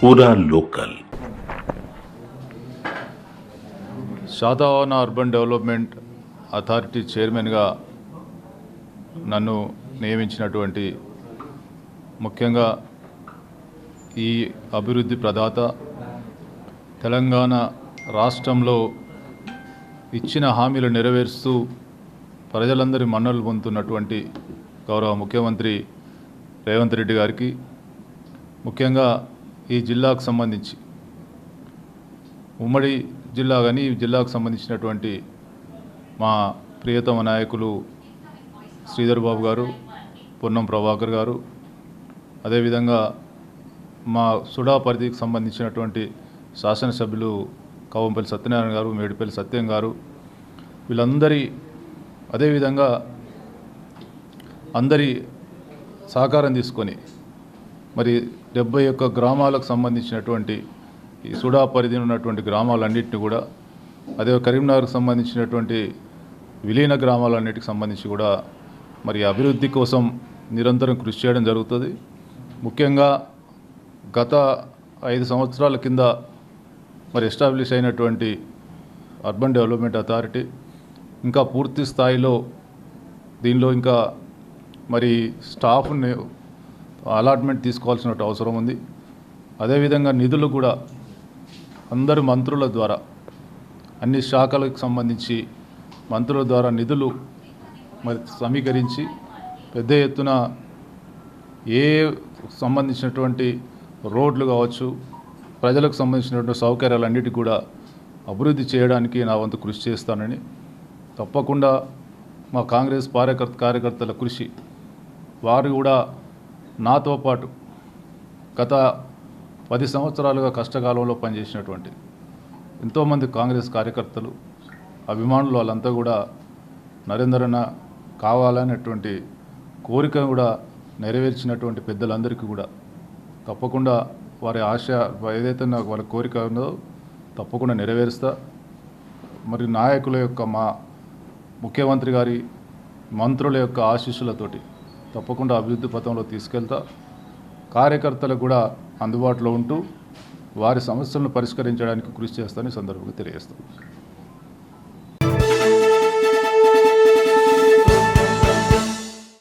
पूरा local. Satavahana urban development authority చైర్మన్గా నన్ను నియమించినటువంటి ముఖ్యంగా ఈ అభివృద్ధి ప్రదాత తెలంగాణ రాష్ట్రంలో ఇచ్చిన హామీలు నెరవేరుస్తూ ప్రజలందరి మన్ననలు పొందుతున్నటువంటి గౌరవ ముఖ్యమంత్రి రేవంత్ రెడ్డి గారికి, ముఖ్యంగా ఈ జిల్లాకు సంబంధించి ఉమ్మడి జిల్లా కానీ ఈ జిల్లాకు సంబంధించినటువంటి మా ప్రియతమ నాయకులు శ్రీధర్ బాబు గారు, పొన్నం ప్రభాకర్ గారు, అదేవిధంగా మా సుడా పరిధికి సంబంధించినటువంటి శాసనసభ్యులు కవంపల్లి సత్యనారాయణ గారు, మేడిపల్లి సత్యం గారు, వీళ్ళందరి అదేవిధంగా అందరి సహకారం తీసుకొని మరి 71 గ్రామాలకు సంబంధించినటువంటి ఈ సుడా పరిధిలో ఉన్నటువంటి గ్రామాలన్నింటినీ కూడా, అదే కరీంనగర్కు సంబంధించినటువంటి విలీన గ్రామాలన్నిటికి సంబంధించి కూడా మరి అభివృద్ధి కోసం నిరంతరం కృషి చేయడం జరుగుతుంది. ముఖ్యంగా గత 5 సంవత్సరాల కింద మరి ఎస్టాబ్లిష్ అయినటువంటి అర్బన్ డెవలప్మెంట్ అథారిటీ ఇంకా పూర్తి స్థాయిలో దీనిలో ఇంకా మరి స్టాఫ్ని అలాట్మెంట్ తీసుకోవాల్సిన అవసరం ఉంది. అదేవిధంగా నిధులు కూడా అందరు మంత్రుల ద్వారా అన్ని శాఖలకు సంబంధించి మంత్రుల ద్వారా నిధులు మరి సమీకరించి పెద్ద ఎత్తున ఏ సంబంధించినటువంటి రోడ్లు కావచ్చు, ప్రజలకు సంబంధించినటువంటి సౌకర్యాలన్నిటికీ కూడా అభివృద్ధి చేయడానికి నా వంతు కృషి చేస్తానని, తప్పకుండా మా కాంగ్రెస్ కార్యకర్తల కృషి, వారు కూడా నాతో పాటు గత 10 సంవత్సరాలుగా కష్టకాలంలో పనిచేసినటువంటి ఎంతోమంది కాంగ్రెస్ కార్యకర్తలు, అభిమానులు, వాళ్ళంతా కూడా నరేంద్రన్న కావాలనేటువంటి కోరిక కూడా నెరవేర్చినటువంటి పెద్దలందరికీ కూడా తప్పకుండా వారి ఆశ ఏదైతే నాకు వాళ్ళ కోరిక ఉందో తప్పకుండా నెరవేరుస్తా. మరి నాయకుల యొక్క, మా ముఖ్యమంత్రి గారి మంత్రుల యొక్క ఆశీస్సులతోటి తప్పకుండా అభివృద్ధి పథంలో తీసుకెళ్తా. కార్యకర్తలకు కూడా అందుబాటులో ఉంటూ వారి సమస్యలను పరిష్కరించడానికి కృషి చేస్తానని సందర్భంగా తెలియజేస్తాను.